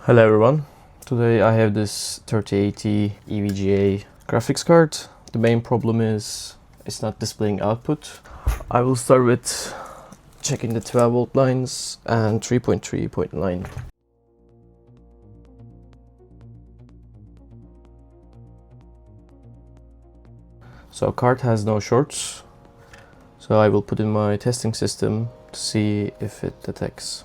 Hello everyone, today I have this 3080 EVGA graphics card. The main problem is it's not displaying output. I will start with checking the 12 volt lines and 3.3.9. So card has no shorts, so I will put in my testing system to see if it detects.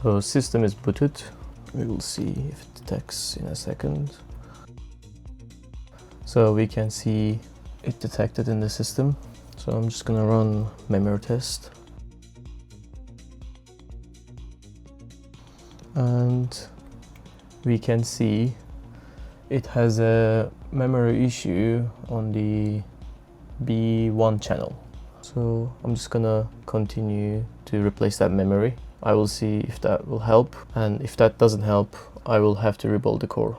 So system is booted. We will see if it detects in a second. So we can see it detected in the system. So I'm just gonna run memory test. And we can see it has a memory issue on the B1 channel. So I'm just gonna continue to replace that memory. I will see if that will help, and if that doesn't help, I will have to rebuild the core.